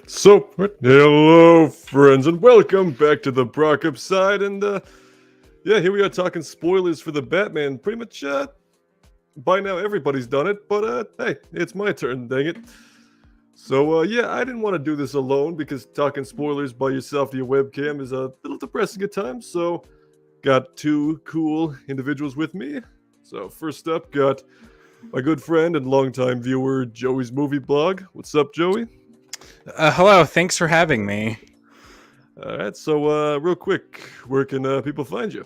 So, hello, friends, and welcome back to the Brock Up side. And yeah, here we are talking spoilers for the Batman. Pretty much, by now everybody's done it, but hey, it's my turn, dang it. So, yeah, I didn't want to do this alone because talking spoilers by yourself to your webcam is a little depressing at times. So, got two cool individuals with me. So, first up, got my good friend and longtime viewer, Joey's Movie Blog. What's up, Joey? Hello, thanks for having me. All right, so real quick, where can people find you?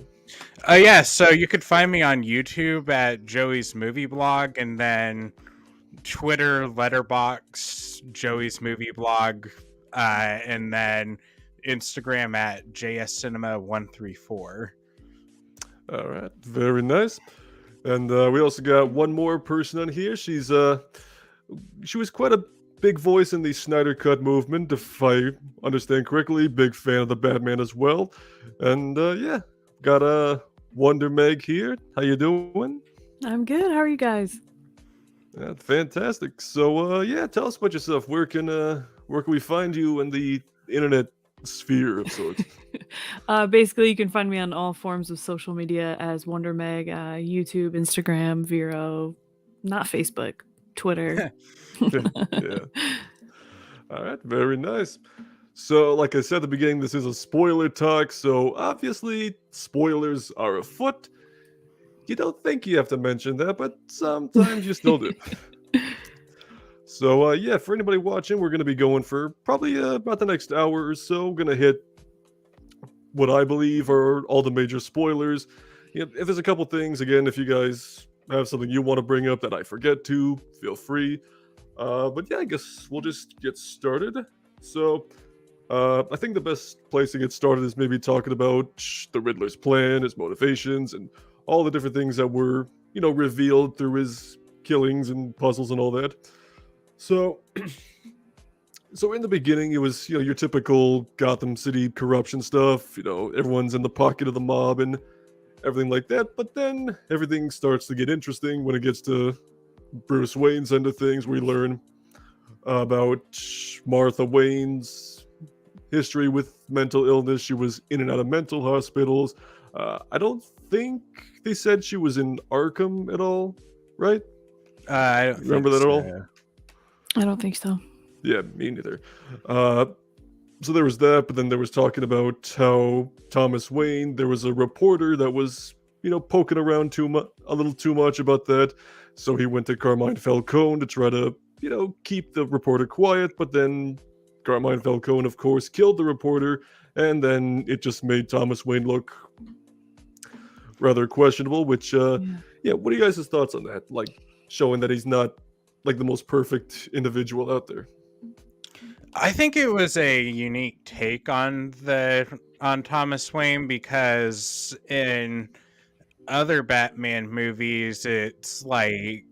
Yeah, so you could find me on YouTube at Joey's Movie Blog, and then Twitter, Letterbox, Joey's Movie Blog, and then Instagram at JSCinema134. All right, very nice. And we also got one more person on here. She was quite a big voice in the Snyder Cut movement, if I understand correctly. Big fan of the Batman as well. And yeah, got a Wondermeg here. How you doing? I'm good. How are you guys? Yeah, fantastic. So yeah, tell us about yourself. Where can we find you in the internet sphere of sorts? Basically, you can find me on all forms of social media as Wondermeg, YouTube, Instagram, Vero, not Facebook, Twitter. Yeah. All right, very nice. So, like I said at the beginning, this is a spoiler talk, so obviously spoilers are afoot. You don't think you have to mention that, but sometimes you still do. So, yeah, for anybody watching, we're going to be going for probably about the next hour or so. We're going to hit what I believe are all the major spoilers. You know, if there's a couple things, again, if you guys have something you want to bring up that I forget to, feel free. But yeah, I guess we'll just get started. So, I think the best place to get started is maybe talking about the Riddler's plan, his motivations, and all the different things that were, revealed through his killings and puzzles and all that. So, so in the beginning, it was, your typical Gotham City corruption stuff. Everyone's in the pocket of the mob and everything like that. But then everything starts to get interesting when it gets to Bruce Wayne's end of things. We learn about Martha Wayne's history with mental illness. She was in and out of mental hospitals. I don't think they said she was in Arkham at all, right? I don't Remember that at all? I don't think so. Yeah, me neither. So there was that, but then there was talking about how Thomas Wayne, there was a reporter that was, poking around a little too much about that. So he went to Carmine Falcone to try to, keep the reporter quiet, but then Carmine Falcone, of course, killed the reporter, and then it just made Thomas Wayne look rather questionable, which, yeah, what are you guys' thoughts on that? Like, showing that he's not, like, the most perfect individual out there. I think it was a unique take on Thomas Wayne, because in other Batman movies, it's like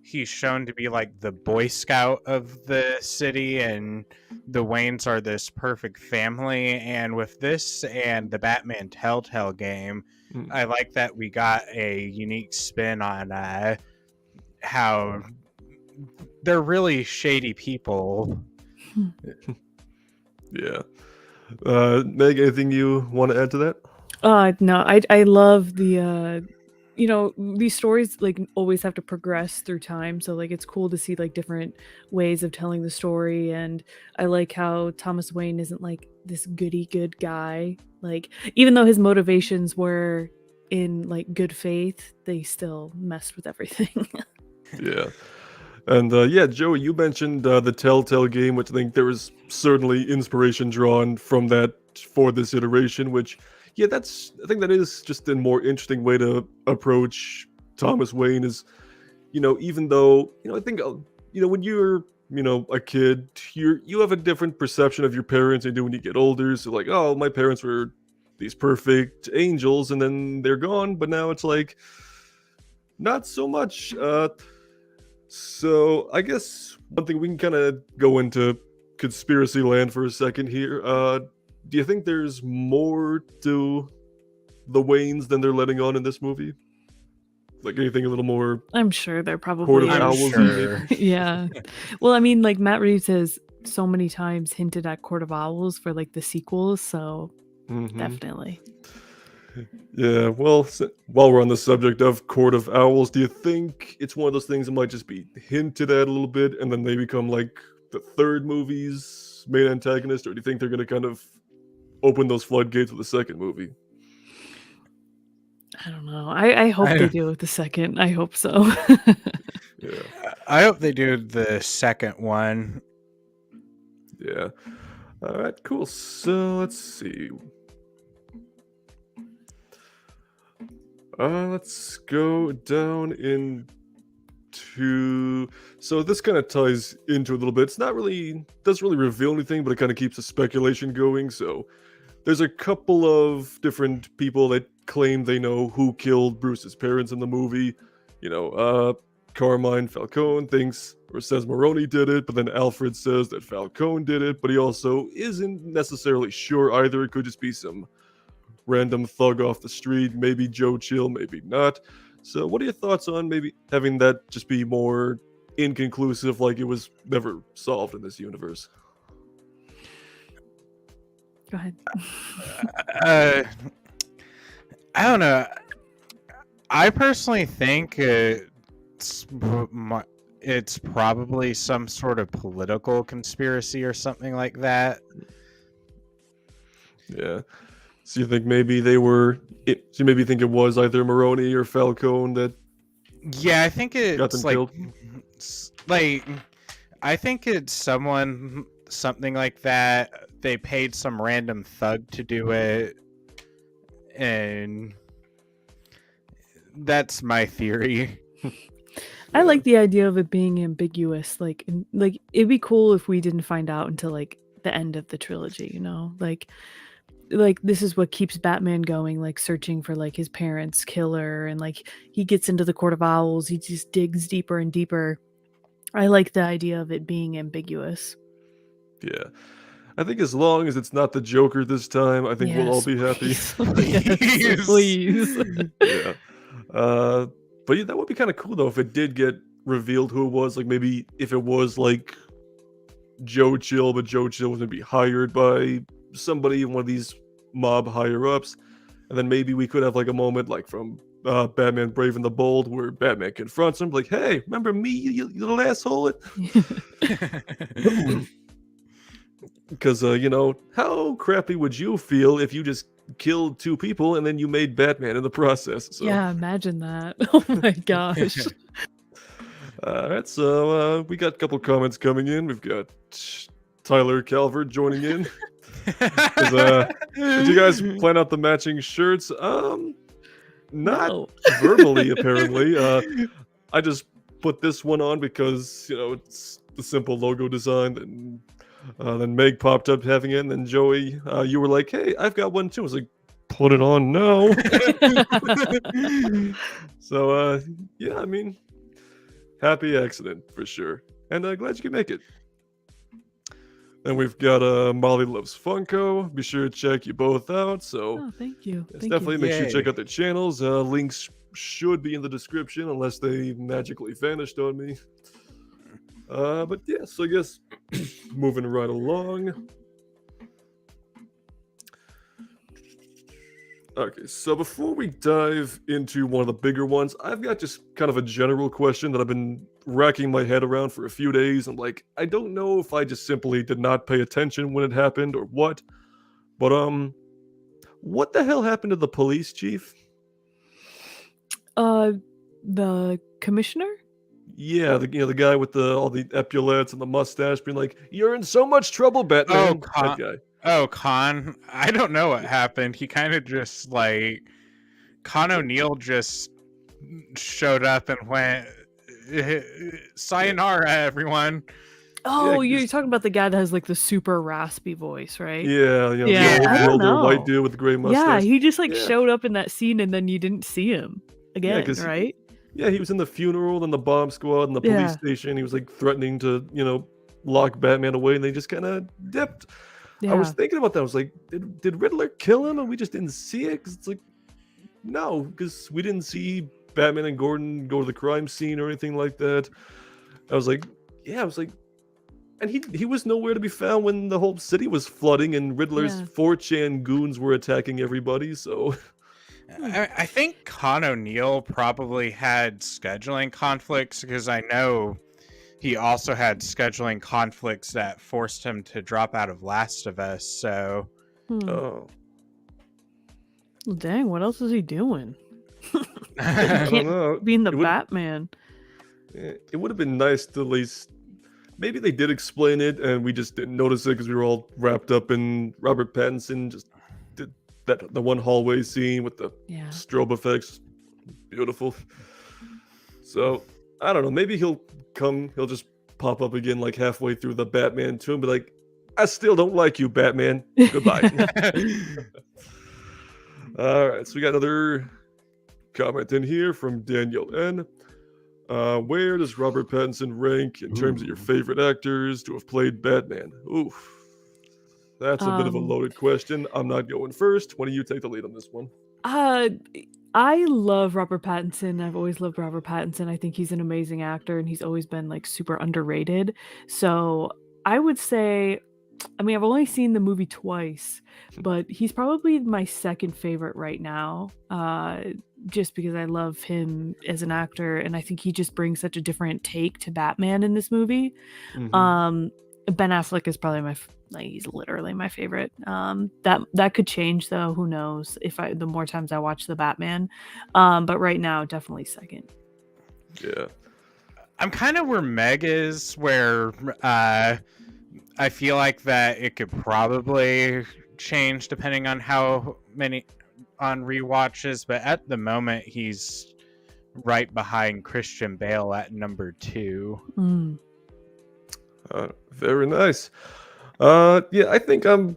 he's shown to be like the Boy Scout of the city, and the Waynes are this perfect family. And with this and the Batman Telltale Game, I like that we got a unique spin on how they're really shady people. Yeah. Meg, anything you want to add to that? No, I love the these stories like always have to progress through time, so like it's cool to see like different ways of telling the story. And I like how Thomas Wayne isn't like this goody good guy. Like, even though his motivations were in like good faith, they still messed with everything. Yeah. And yeah, Joey, you mentioned the Telltale Game, which I think there was certainly inspiration drawn from that for this iteration, which, yeah, I think that is just a more interesting way to approach Thomas Wayne is, even though, I think, when you're, a kid, you have a different perception of your parents than you do when you get older. So like, oh, my parents were these perfect angels and then they're gone. But now it's like, not so much. So I guess one thing we can kind of go into conspiracy land for a second here. Do you think there's more to the Waynes than they're letting on in this movie? Like anything a little more? I'm sure there probably Court of is. Owls, sure. Yeah. Well, I mean, like Matt Reeves has so many times hinted at Court of Owls for like the sequels, so Mhm. definitely. Yeah, well, while we're on the subject of Court of Owls, do you think it's one of those things that might just be hinted at a little bit and then they become like the third movie's main antagonist, or do you think they're going to kind of open those floodgates with the second movie? I don't know. I hope I they don't- do with the second. I hope so. Yeah, I hope they do the second one. yeah. All right, cool. So let's see. Let's go down into. So this kind of ties into a little bit. It's not really doesn't really reveal anything, but it kind of keeps the speculation going. So there's a couple of different people that claim they know who killed Bruce's parents in the movie. Carmine Falcone thinks or says Maroni did it, but then Alfred says that Falcone did it, but he also isn't necessarily sure either. It could just be some random thug off the street, maybe Joe Chill, maybe not. So what are your thoughts on maybe having that just be more inconclusive, like it was never solved in this universe? Go ahead. I don't know. I personally think it's probably some sort of political conspiracy or something like that. Yeah. So you think maybe they were? So you maybe think it was either Maroni or Falcone that Yeah, I think got them it's like, killed? I think it's something like that. They paid some random thug to do it, and that's my theory. I like the idea of it being ambiguous. Like it'd be cool if we didn't find out until like the end of the trilogy. You know, like this is what keeps Batman going, like searching for like his parents' killer, and like he gets into the Court of Owls. He just digs deeper and deeper. I like the idea of it being ambiguous. Yeah. I think as long as it's not the Joker this time, I think we'll all Yes, be happy. yes, please. Yeah. But yeah, that would be kind of cool though if it did get revealed who it was. Like maybe if it was like Joe Chill, but Joe Chill was gonna be hired by somebody, one of these mob higher ups, and then maybe we could have like a moment like from Batman Brave and the Bold where Batman confronts him, like, "Hey, remember me, you little asshole?" Because how crappy would you feel if you just killed two people and then you made Batman in the process? So. Yeah, imagine that. Oh my gosh. All right, so we got a couple comments coming in. We've got Tyler Calvert joining in. Did you guys plan out the matching shirts? Not No. verbally, apparently. I just put this one on because it's the simple logo design. Then Meg popped up having it, and then Joey, you were like, "Hey, I've got one too." I was like, "Put it on now." So yeah, I mean, happy accident for sure, and glad you could make it. Then we've got Molly Loves Funko. Be sure to check you both out. So Oh, thank you. yes, Thank definitely you. make sure you check Yay. out their channels. Links should be in the description unless they magically vanished on me. But yeah, so I guess moving right along. Okay, so before we dive into one of the bigger ones, I've got just kind of a general question that I've been racking my head around for a few days. I'm like, I don't know if I just simply did not pay attention when it happened or what. But what the hell happened to the police chief? The commissioner? Yeah, the guy with all the epaulets and the mustache being like, "You're in so much trouble, Batman." That guy. Khan. I don't know what happened. He kind of just like Con O'Neill just showed up and went, "Sayonara, everyone." Oh, Yeah, you're talking about the guy that has like the super raspy voice, right? Yeah, Yeah, the I old don't older white know. dude with the gray Yeah, mustache. he just like Yeah. showed up in that scene and then you didn't see him again, 'cause right? he was in the funeral and the bomb squad and the police Yeah. station. He was like threatening to, lock Batman away, and they just kind of dipped. I was Yeah. thinking about that. I was like, did Riddler kill him and we just didn't see it? 'Cause it's like, no, because we didn't see Batman and Gordon go to the crime scene or anything like that. I was like, And he was nowhere to be found when the whole city was flooding and Riddler's Yeah. 4chan goons were attacking everybody. So I think Con O'Neill probably had scheduling conflicts because I know he also had scheduling conflicts that forced him to drop out of Last of Us. So, oh, Well, dang, what else is he doing? I don't Can't know. being the It would Batman. it would have been nice to at least maybe they did explain it and we just didn't notice it because we were all wrapped up in Robert Pattinson just did the one hallway scene with the Yeah. strobe effects. Beautiful. So I don't know. Maybe he'll just pop up again like halfway through the Batman 2 and be like, I still don't like you, Batman. Goodbye. All right. So we got another comment in here from Daniel N. Where does Robert Pattinson rank in terms of your favorite actors to have played Batman? Oof. That's a bit of a loaded question. I'm not going first. Why don't you take the lead on this one? I love Robert Pattinson. I've always loved Robert Pattinson. I think he's an amazing actor and he's always been like super underrated. So I would say, I mean, I've only seen the movie twice, but he's probably my second favorite right now. Just because I love him as an actor and I think he just brings such a different take to Batman in this movie. Mhm. Ben Affleck is probably he's literally my favorite. That could change though. Who knows the more times I watch the Batman. But right now, definitely second. Yeah. I'm kind of where Meg is, where I feel like that it could probably change depending on how many on rewatches, but at the moment he's right behind Christian Bale at number 2. Very nice. Yeah, I think I'm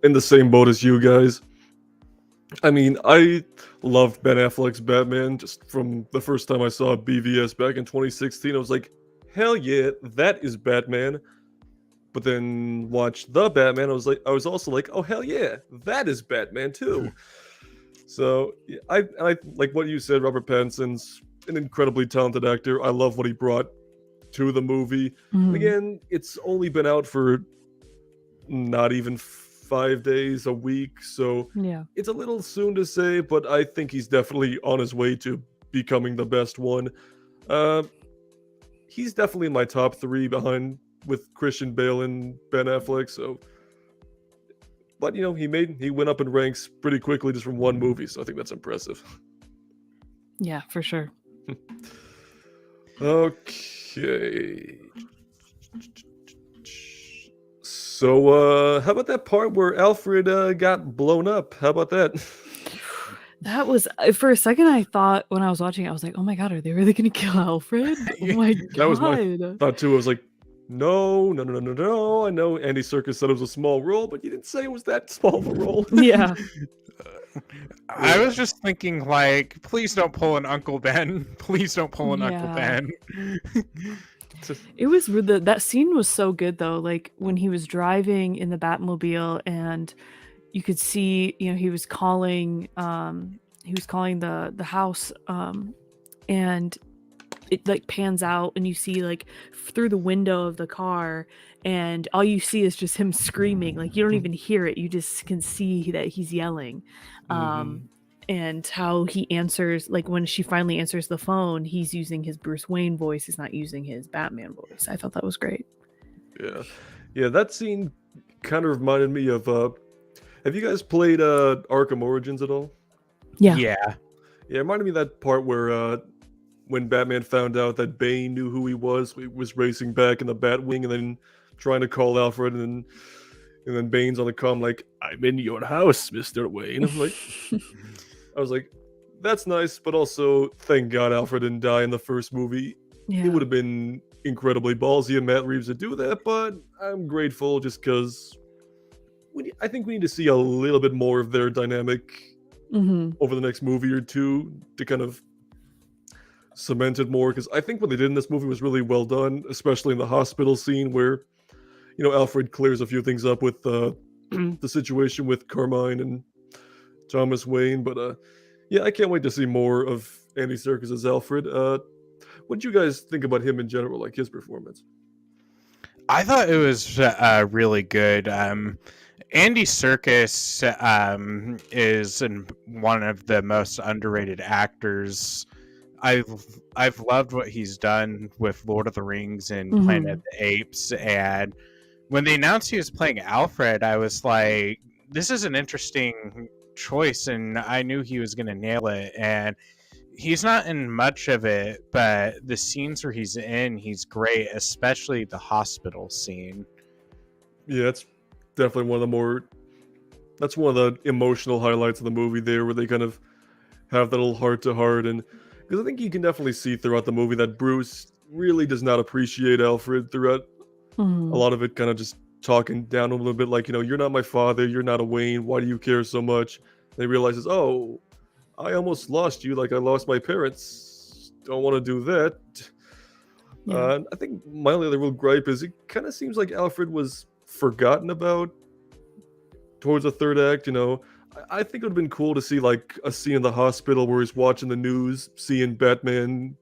in the same boat as you guys. I mean, I loved Ben Affleck's Batman just from the first time I saw BVS back in 2016. I was like, hell yeah, that is Batman. But then watched the Batman, I was also like, oh hell yeah, that is Batman too. So yeah, I like what you said. Robert Pattinson's an incredibly talented actor. I love what he brought to the movie. And again, it's only been out for not even 5 days, a week, so Yeah. it's a little soon to say, but I think he's definitely on his way to becoming the best one. He's definitely in my top 3 behind with Christian Bale and Ben Affleck, so but you know, he went up in ranks pretty quickly just from one movie, so I think that's impressive. Yeah, for sure. Okay. So, how about that part where Alfred got blown up? How about that? That was for a second. I thought when I was watching it, I was like, "Oh my god, are they really gonna kill Alfred?" Oh my god. That was my thought too. I was like, no. I know Andy Serkis said it was a small role, but you didn't say it was that small of a role. Yeah. I was just thinking, like, please don't pull an Uncle Ben. Please don't pull an Uncle Yeah. Ben. It was that scene was so good though. Like when he was driving in the Batmobile and you could see, he was calling the house, and it like pans out and you see like through the window of the car and all you see is just him screaming. Like you don't even hear it. You just can see that he's yelling. And how he answers, like when she finally answers the phone, he's using his Bruce Wayne voice. He's not using his Batman voice. I thought that was great. Yeah, that scene kind of reminded me of have you guys played Arkham Origins at all? Yeah. Yeah. Yeah, it reminded me of that part where when Batman found out that Bane knew who he was racing back in the Batwing and then trying to call Alfred and then Bane's on the comm like, I'm in your house, Mr. Wayne. I'm like, I was like, that's nice, but also thank God Alfred didn't die in the first movie. Yeah. It would have been incredibly ballsy of Matt Reeves to do that, but I'm grateful just because I think we need to see a little bit more of their dynamic over the next movie or two to kind of cement it more, because I think what they did in this movie was really well done, especially in the hospital scene where, Alfred clears a few things up with the situation with Carmine and Thomas Wayne, but yeah, I can't wait to see more of Andy Serkis as Alfred. What do you guys think about him in general, like his performance? I thought it was really good. Andy Serkis is one of the most underrated actors. I've loved what he's done with Lord of the Rings and Planet of the Apes, and when they announced he was playing Alfred, I was like, this is an interesting choice, and I knew he was going to nail it. And he's not in much of it, but the scenes where he's in, he's great, especially the hospital scene. Yeah, it's definitely one of the more. That's one of the emotional highlights of the movie there, where they kind of have that little heart to heart, and because I think you can definitely see throughout the movie that Bruce really does not appreciate Alfred throughout. A lot of it kind of just talking down a little bit, like, you're not my father, you're not a Wayne, why do you care so much? And he realizes, oh, I almost lost you, like I lost my parents. Don't want to do that. Yeah. I think my only other real gripe is it kind of seems like Alfred was forgotten about towards the third act. I think it would have been cool to see like a scene in the hospital where he's watching the news, seeing Batman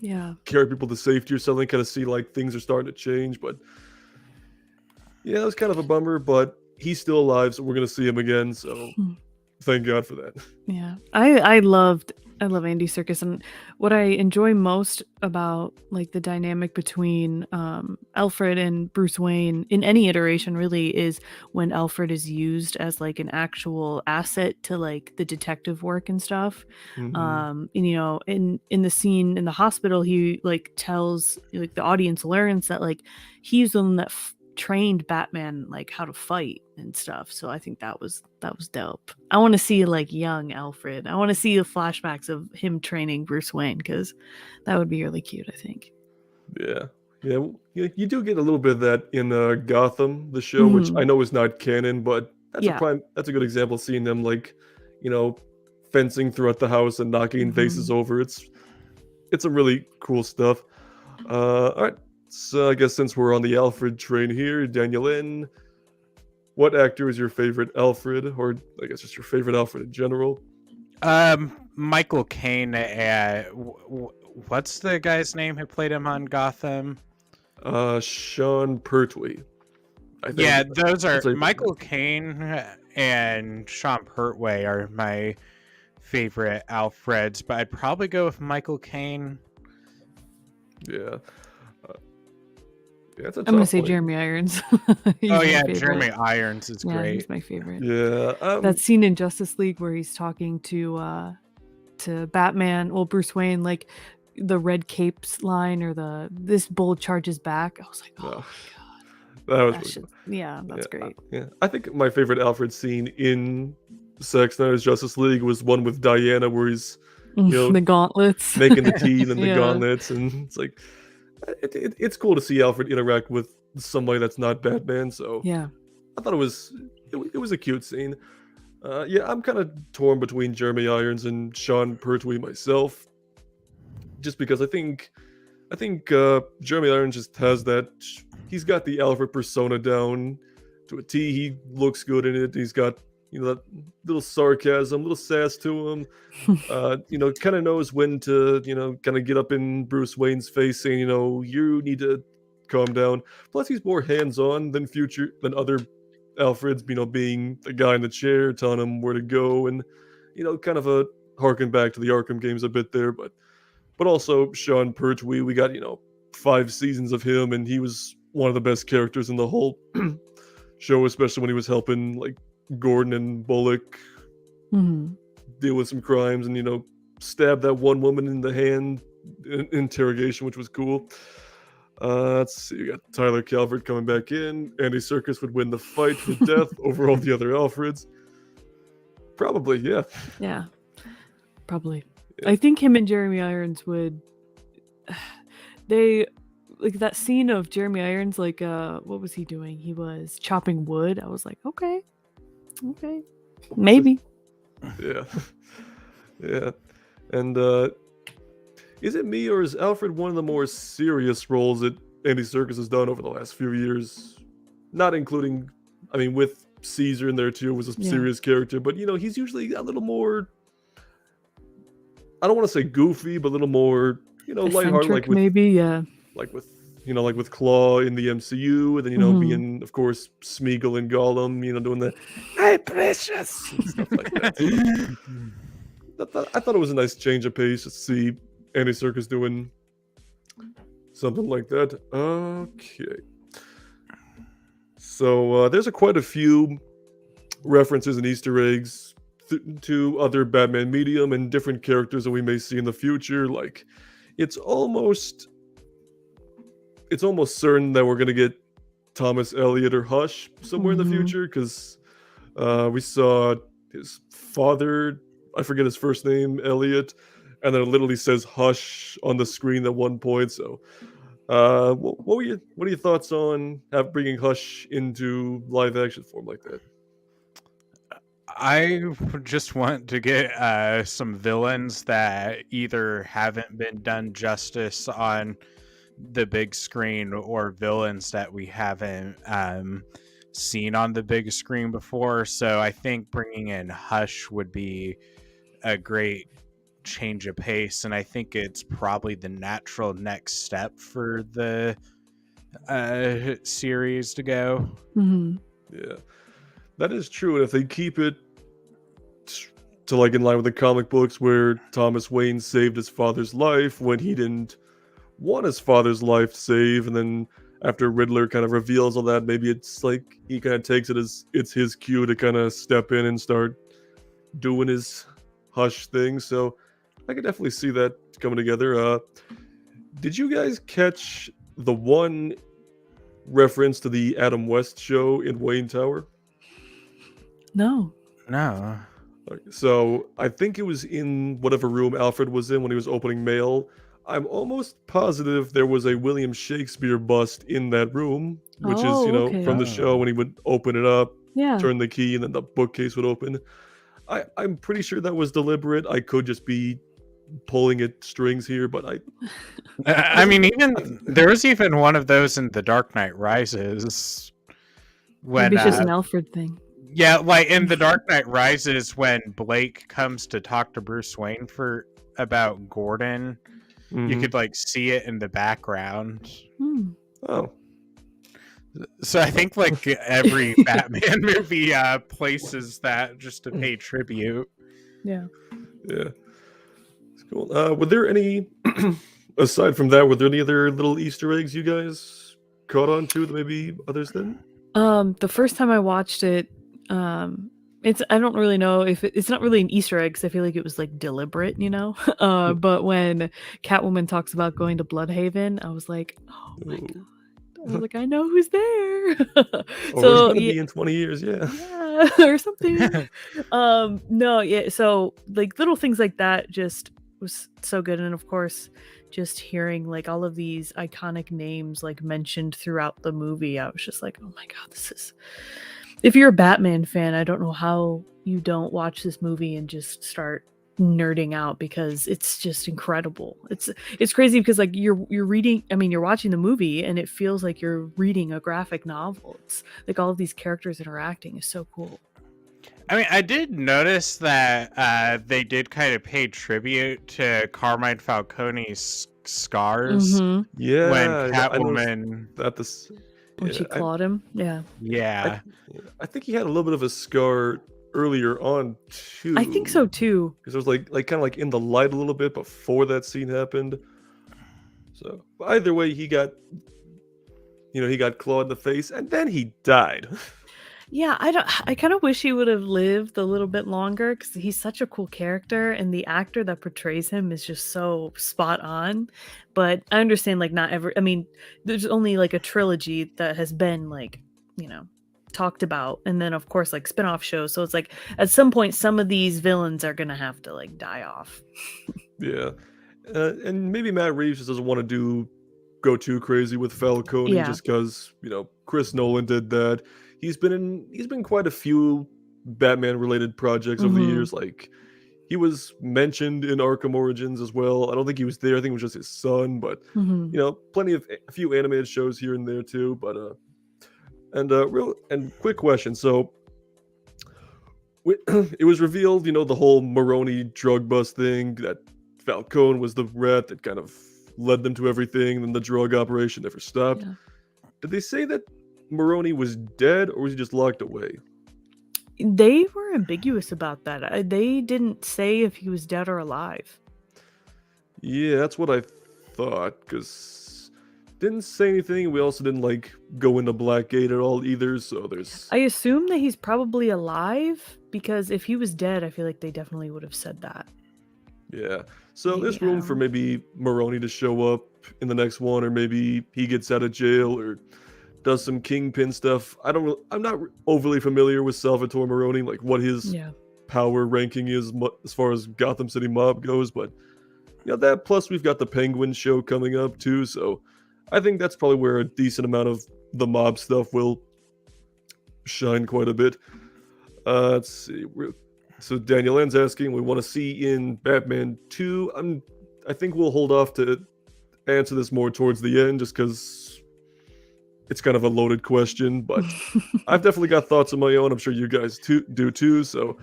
Yeah. carry people to safety or something, kind of see like things are starting to change. But yeah, it was kind of a bummer, but he's still alive, so we're gonna see him again. So thank God for that. Yeah, I love Andy Serkis, and what I enjoy most about like the dynamic between Alfred and Bruce Wayne in any iteration really is when Alfred is used as like an actual asset to like the detective work and stuff. And in the scene in the hospital, he like tells like the audience learns that like he's the one that trained Batman like how to fight and stuff. So I think that was dope. I want to see like young Alfred. I want to see the flashbacks of him training Bruce Wayne, because that would be really cute, I think. Yeah. You do get a little bit of that in Gotham, the show, which I know is not canon, but that's a good example of seeing them like, fencing throughout the house and knocking vases over. It's some really cool stuff. All right. So I guess since we're on the Alfred train here, Daniel N., what actor is your favorite Alfred, or I guess just your favorite Alfred in general? Michael Caine. What's the guy's name who played him on Gotham? Sean Pertwee. I think. Yeah, those are Michael Caine and Sean Pertwee are my favorite Alfreds, but I'd probably go with Michael Caine. Yeah. Yeah, I'm gonna say Jeremy Irons. Oh yeah, Jeremy Irons is great. He's my favorite. Yeah, that scene in Justice League where he's talking to Batman, Bruce Wayne, like the red capes line or this bull charges back. I was like, oh my god, that was that's great. Yeah, I think my favorite Alfred scene in Zack Snyder's Justice League was one with Diana where he's the gauntlets, making the tea and the gauntlets, and it's like. It's cool to see Alfred interact with somebody that's not Batman, so yeah, I thought it was a cute scene. I'm kind of torn between Jeremy Irons and Sean Pertwee myself, just because I think Jeremy Irons just has that. He's got the Alfred persona down to a T. He looks good in it. He's got that little sarcasm, little sass to him. Kind of knows when to, kind of get up in Bruce Wayne's face saying, you need to calm down. Plus, he's more hands-on than other Alfreds, being the guy in the chair telling him where to go, and, kind of a harken back to the Arkham games a bit there. But also Sean Pertwee, we got, 5 seasons of him, and he was one of the best characters in the whole show, especially when he was helping, like, Gordon and Bullock deal with some crimes and stab that one woman in the hand in interrogation, which was cool. Let's see, you got Tyler Calvert coming back in. Andy Serkis would win the fight for death over all the other Alfreds. Probably, yeah. Yeah, probably. Yeah. I think him and Jeremy Irons would. They like that scene of Jeremy Irons. Like, what was he doing? He was chopping wood. I was like, okay, maybe. Yeah. And is it me, or is Alfred one of the more serious roles that Andy Serkis has done over the last few years? Not including, with Caesar in there too, was a serious character, but he's usually a little more, I don't want to say goofy, but a little more, lighthearted, like with, maybe, yeah. Like with, like with Claw in the MCU, and then Mhm. being, of course, Smeagol and Gollum, doing the "Hey, precious" and stuff like that. So I thought it was a nice change of pace to see Andy Serkis doing something like that. Okay, so there's quite a few references and Easter eggs to other Batman medium and different characters that we may see in the future. Like, it's almost certain that we're gonna get Thomas Elliot or Hush somewhere in the Mhm. future, because we saw his father. I forget his first name, Elliot, and then it literally says Hush on the screen at one point. So, what are your thoughts on bringing Hush into live action form like that? I just want to get some villains that either haven't been done justice on the big screen or villains that we haven't seen on the big screen before. So I think bringing in Hush would be a great change of pace, and I think it's probably the natural next step for the series to go. Mhm. Yeah, that is true. And if they keep it to like in line with the comic books, where Thomas Wayne saved his father's life when he didn't want his father's life saved, and then after Riddler kind of reveals all that, maybe it's like he kind of takes it as it's his cue to kind of step in and start doing his Hush thing. So I could definitely see that coming together. Did you guys catch the one reference to the Adam West show in Wayne Tower? No. No. So I think it was in whatever room Alfred was in when he was opening mail. I'm almost positive there was a William Shakespeare bust in that room, which is, Oh, okay. from the show when he would open it up, Yeah. turn the key, and then the bookcase would open. I'm pretty sure that was deliberate. I could just be pulling at strings here, but I mean, even there was even one of those in The Dark Knight Rises when Maybe it's just an Alfred thing. yeah, like in The Dark Knight Rises when Blake comes to talk to Bruce Wayne about Gordon, you could like see it in the background. Hmm. Oh, So I think like every Batman movie places that just to pay tribute. Yeah. yeah. It's cool. Were there any, aside from that, were there any other little Easter eggs you guys caught on to that maybe others didn't? The first time I watched it, I don't really know if it's not really an Easter egg, 'cause I feel like it was like deliberate, but when Catwoman talks about going to Bloodhaven, I was like, oh my Ooh. god. I was like, I know who's there. Or So gonna be in 20 years, yeah. yeah, or something. No, yeah, so like little things like that just was so good. And of course, just hearing like all of these iconic names like mentioned throughout the movie, I was just like, oh my god, this is, if you're a Batman fan, I don't know how you don't watch this movie and just start nerding out, because it's just incredible. It's crazy because like you're reading, I mean, you're watching the movie and it feels like you're reading a graphic novel. It's like all of these characters interacting is so cool. I mean, I did notice that they did kind of pay tribute to Carmine Falcone's scars Mhm. Yeah, when I noticed Catwoman. that this. When she clawed him. Yeah. Yeah. I think he had a little bit of a scar earlier on too. I think so too. Because it was like kind of like in the light a little bit before that scene happened. So either way, he got clawed in the face, and then he died. Yeah, I kind of wish he would have lived a little bit longer, because he's such a cool character and the actor that portrays him is just so spot on. But I understand like not ever, I mean, there's only like a trilogy that has been like, talked about, and then of course like spin-off shows. So it's like at some point some of these villains are gonna have to like die off. Yeah, and maybe Matt Reeves just doesn't want to go too crazy with Falcone, Yeah. just because Chris Nolan did that. He's been in quite a few Batman related projects over the Mhm. years. Like, he was mentioned in Arkham Origins as well. I don't think he was there. I think it was just his son, but Mhm. plenty of a few animated shows here and there too. But real and quick question. So it was revealed, the whole Maroni drug bust thing, that Falcone was the rat that kind of led them to everything, and then the drug operation never stopped. Yeah. Did they say that Maroni was dead, or was he just locked away? They were ambiguous about that. They didn't say if he was dead or alive. Yeah, that's what I thought, because didn't say anything. We also didn't, like, go into Blackgate at all either, so there's... I assume that he's probably alive, because if he was dead, I feel like they definitely would have said that. Yeah, so Maybe, there's I room don't for know. maybe Maroni to show up in the next one, or maybe he gets out of jail, or does some Kingpin stuff. I'm not overly familiar with Salvatore Maroni, like what his Yeah. power ranking is as far as Gotham City Mob goes, but that plus we've got the Penguin show coming up too, so I think that's probably where a decent amount of the mob stuff will shine quite a bit. Let's see. So Daniel N's asking, we want to see in Batman 2. I think we'll hold off to answer this more towards the end, just because it's kind of a loaded question. But I've definitely got thoughts of my own. I'm sure you guys do too. So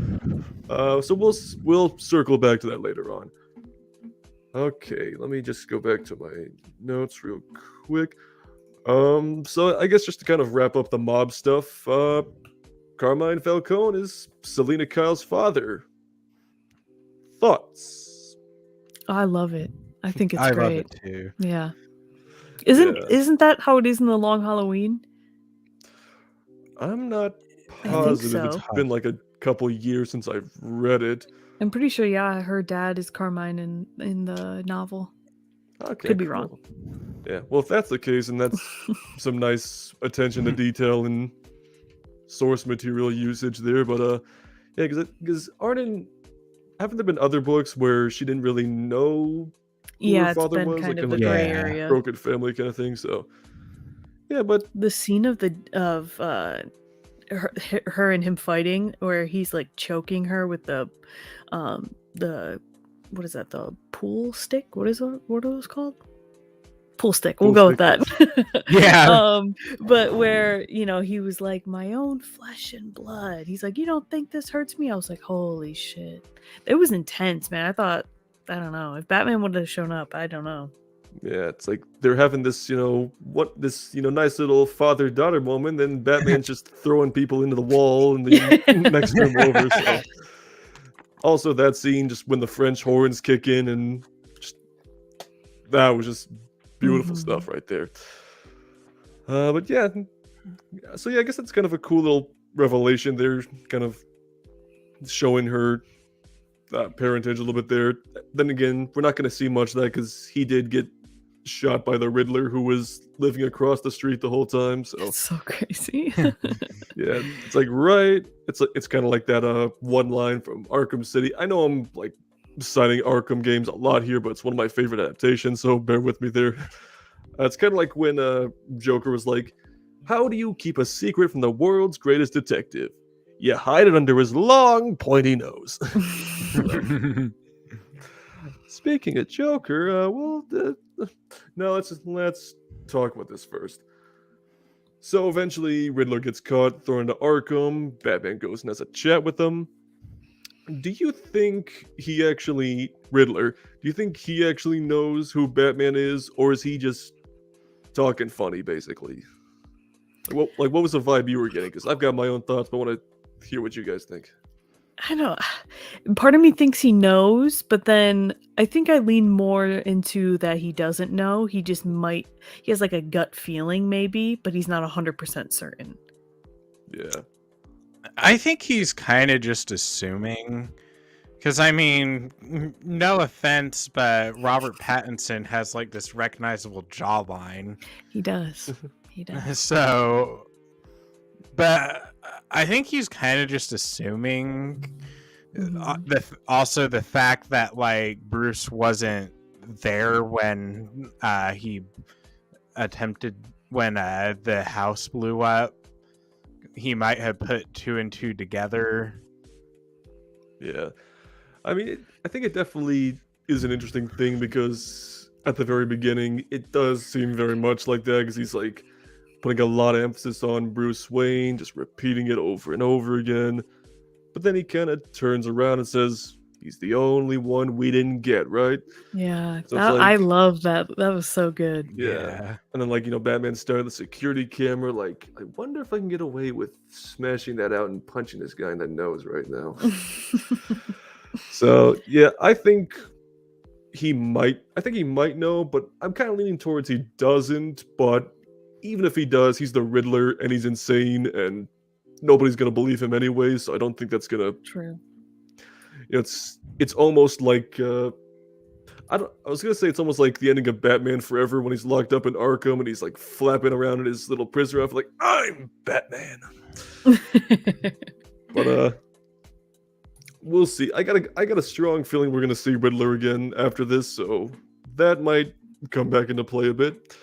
we'll circle back to that later on. Okay, let me just go back to my notes real quick. So I guess just to kind of wrap up the mob stuff, Carmine Falcone is Selena Kyle's father. Thoughts? I love it. I think it's I great. love it too. Yeah. Yeah. Isn't that how it is in the Long Halloween? I'm not I think positive. It's so. been like a couple years since I've read it. I'm pretty sure, yeah, her dad is Carmine in the novel. Okay, Could be wrong. cool. Yeah, well, if that's the case, and that's some nice attention to detail and source material usage there. But yeah, because haven't there been other books where she didn't really know who Yeah, her it's father been was, kind like of in the like gray Yeah. a area. broken family kind of thing? So yeah, but The scene of her and him fighting, where he's like choking her with the what is that, the pool stick? What are those called? Pool stick. We'll Pool go with stick, that. Yeah. But where, he was like, my own flesh and blood. He's like, you don't think this hurts me? I was like, holy shit. It was intense, man. I don't know. If Batman would have shown up, I don't know. yeah, it's like they're having this, nice little father-daughter moment, then Batman's just throwing people into the wall in the next room over. So also that scene, just when the French horns kick in, and just that was just beautiful Mhm. stuff right there. But yeah, so yeah, I guess that's kind of a cool little revelation there, kind of showing her parentage a little bit there. Then again, we're not going to see much of that because he did get shot by the Riddler, who was living across the street the whole time. So It's so crazy. yeah, it's like it's kind of like that one line from Arkham City. I know I'm like citing Arkham games a lot here, but it's one of my favorite adaptations, so bear with me there. It's kind of like when Joker was like, how do you keep a secret from the world's greatest detective? You hide it under his long, pointy nose. Speaking of Joker, no, let's talk about this first. So eventually, Riddler gets caught, thrown into Arkham. Batman goes and has a chat with him. Do you think Riddler, do you think he actually knows who Batman is, or is he just talking funny, basically? What was the vibe you were getting? Because I've got my own thoughts, but I want to hear what you guys think. I don't know. Part of me thinks he knows, but then I think I lean more into that he doesn't know. He has like a gut feeling maybe, but he's not 100% certain. Yeah. I think he's kind of just assuming. Because, I mean, no offense, but Robert Pattinson has like this recognizable jawline. He does. He does. So, but I think he's kind of just assuming. Also, the fact that like Bruce wasn't there when when the house blew up, he might have put two and two together. Yeah. I mean, I think it definitely is an interesting thing because at the very beginning, it does seem very much like that because he's like putting a lot of emphasis on Bruce Wayne, just repeating it over and over again. But then he kind of turns around and says, He's the only one we didn't get, right? Yeah, So it's I like, love that. That was so good. yeah. And then, like, Batman started the security camera. Like, I wonder if I can get away with smashing that out and punching this guy in the nose right now. So, yeah, I think he might know, but I'm kind of leaning towards he doesn't. But even if he does, he's the Riddler and he's insane and nobody's going to believe him anyway. So I don't think that's going to, True. it's almost like, I was gonna say it's almost like the ending of Batman Forever when he's locked up in Arkham and he's like flapping around in his little prison outfit, like I'm Batman. But we'll see. I got a strong feeling we're gonna see Riddler again after this, so that might come back into play a bit.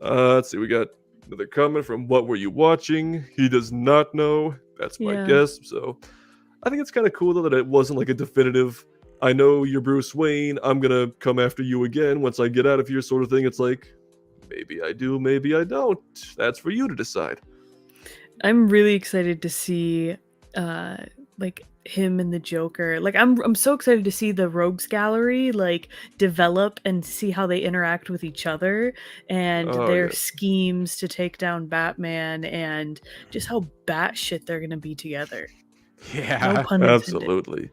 Let's see. We got another comment from What Were You Watching? He does not know. That's my Yeah. guess. So I think it's kind of cool though that it wasn't like a definitive, I know you're Bruce Wayne, I'm gonna come after you again once I get out of here sort of thing. It's like, maybe I do, maybe I don't. That's for you to decide. I'm really excited to see like him and the Joker. Like I'm so excited to see the Rogues Gallery like develop and see how they interact with each other and Oh, their yeah. schemes to take down Batman and just how batshit they're gonna be together. No Yeah. pun intended. Absolutely.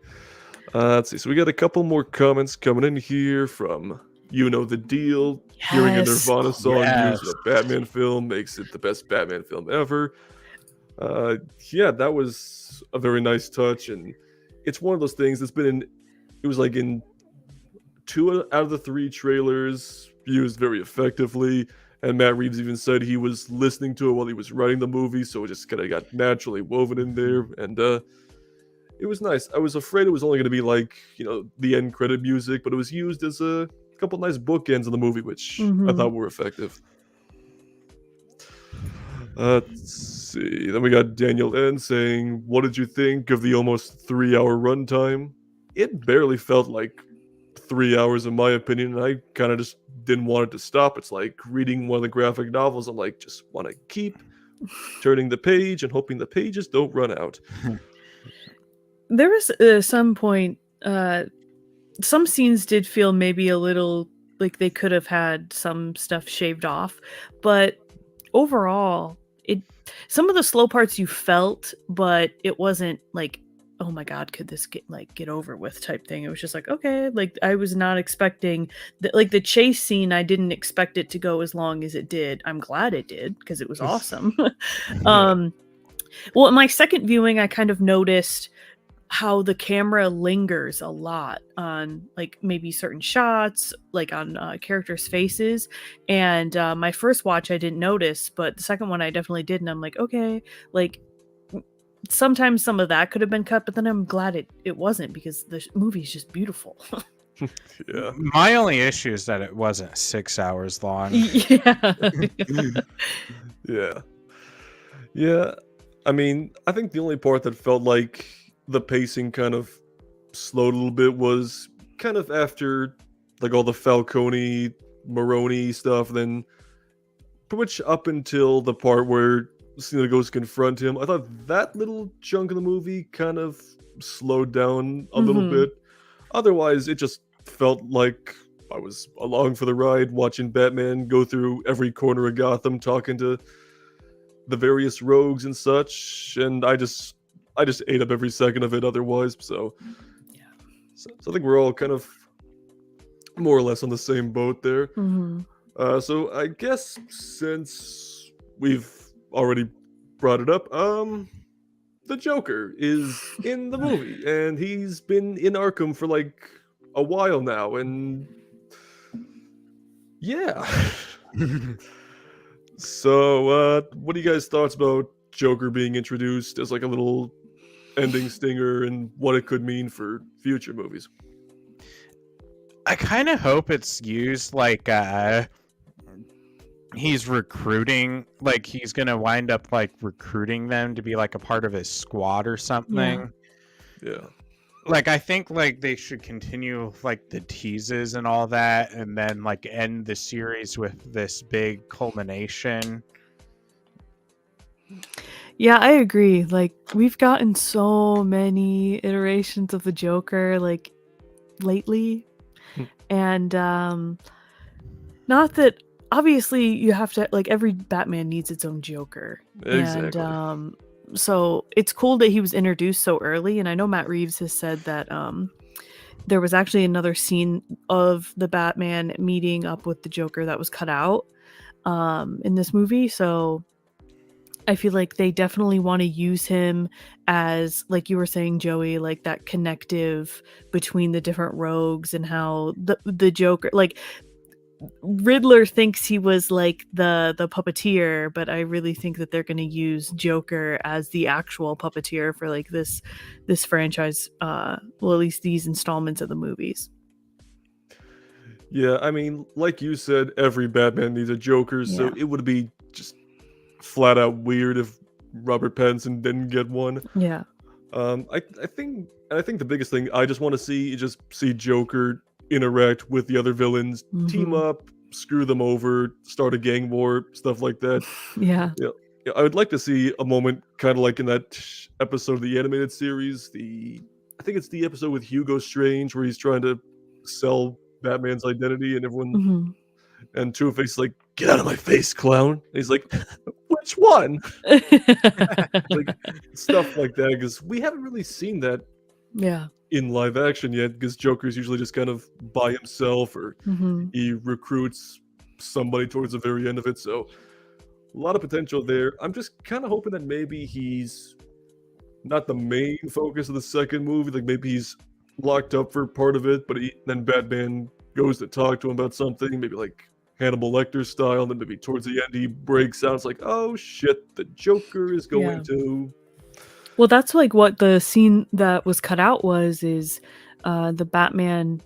Let's see. So we got a couple more comments coming in here from You Know the Deal. Hearing a Yes. Nirvana song Yes. used in a Batman film makes it the best Batman film ever. Yeah, that was a very nice touch, and it's one of those things that's been in. It was like in 2 out of the 3 trailers used very effectively, and Matt Reeves even said he was listening to it while he was writing the movie, so it just kind of got naturally woven in there, and it was nice. I was afraid it was only going to be like, the end credit music, but it was used as a couple nice bookends of the movie, which I thought were effective. Let's see. Then we got Daniel N saying, what did you think of the almost 3-hour runtime? It barely felt like 3 hours in my opinion, and I kind of just didn't want it to stop. It's like reading one of the graphic novels. I'm like, just want to keep turning the page and hoping the pages don't run out. There was some point, some scenes did feel maybe a little like they could have had some stuff shaved off, but overall, some of the slow parts you felt, but it wasn't like, oh my god, could this get over with type thing. It was just like, okay, like I was not expecting like the chase scene. I didn't expect it to go as long as it did. I'm glad it did because it was awesome. Well, in my second viewing, I kind of noticed how the camera lingers a lot on like maybe certain shots, like on characters' faces. And my first watch I didn't notice, but the second one I definitely did, and I'm like, okay, like sometimes some of that could have been cut, but then I'm glad it wasn't because the movie is just beautiful. Yeah. My only issue is that it wasn't 6 hours long. Yeah. Yeah. I mean, I think the only part that felt like the pacing kind of slowed a little bit was kind of after like all the Falcone Maroni stuff, then pretty much up until the part where Selena goes to confront him. I thought that little chunk of the movie kind of slowed down a little bit. Otherwise, it just felt like I was along for the ride, watching Batman go through every corner of Gotham, talking to the various rogues and such, and I just ate up every second of it otherwise. So I think we're all kind of more or less on the same boat there. So I guess since we've already brought it up, the Joker is in the movie, and he's been in Arkham for like a while now, and yeah. So what do you guys' thoughts about Joker being introduced as like a little ending stinger and what it could mean for future movies? I kind of hope it's used like he's recruiting, like he's gonna wind up like recruiting them to be like a part of his squad or something. Yeah. Like I think like they should continue like the teases and all that, and then like end the series with this big culmination. Yeah, I agree. Like we've gotten so many iterations of the Joker. Like lately. Hmm. And not that obviously you have to, like, every Batman needs its own Joker. Exactly. And so it's cool that he was introduced so early. And I know Matt Reeves has said that there was actually another scene of the Batman meeting up with the Joker that was cut out in this movie. So I feel like they definitely want to use him as, like you were saying, Joey, like that connective between the different rogues, and how the Joker, like, Riddler thinks he was like the puppeteer, but I really think that they're going to use Joker as the actual puppeteer for like this franchise, well, at least these installments of the movies. Yeah, I mean, like you said, every Batman needs a Joker, so Yeah. it would be just flat out weird if Robert Pattinson didn't get one. Yeah. I think the biggest thing I just want to see is just see Joker interact with the other villains, team Mhm. up, screw them over, start a gang war, stuff like that. Yeah. Yeah, I would like to see a moment kind of like in that episode of the animated series. I think it's the episode with Hugo Strange where he's trying to sell Batman's identity, and everyone Mhm. and Two-Face is like, "Get out of my face, clown!" And he's like, "Which one?" Like stuff like that, because we haven't really seen that Yeah. in live action yet. Because Joker's usually just kind of by himself, or Mhm. he recruits somebody towards the very end of it. So a lot of potential there. I'm just kind of hoping that maybe he's not the main focus of the second movie. Like maybe he's locked up for part of it, but then Batman goes to talk to him about something, maybe like Hannibal Lecter style. And then maybe towards the end he breaks out. It's like, oh shit, the Joker is going Yeah. to. Well, that's like what the scene that was cut out is the Batman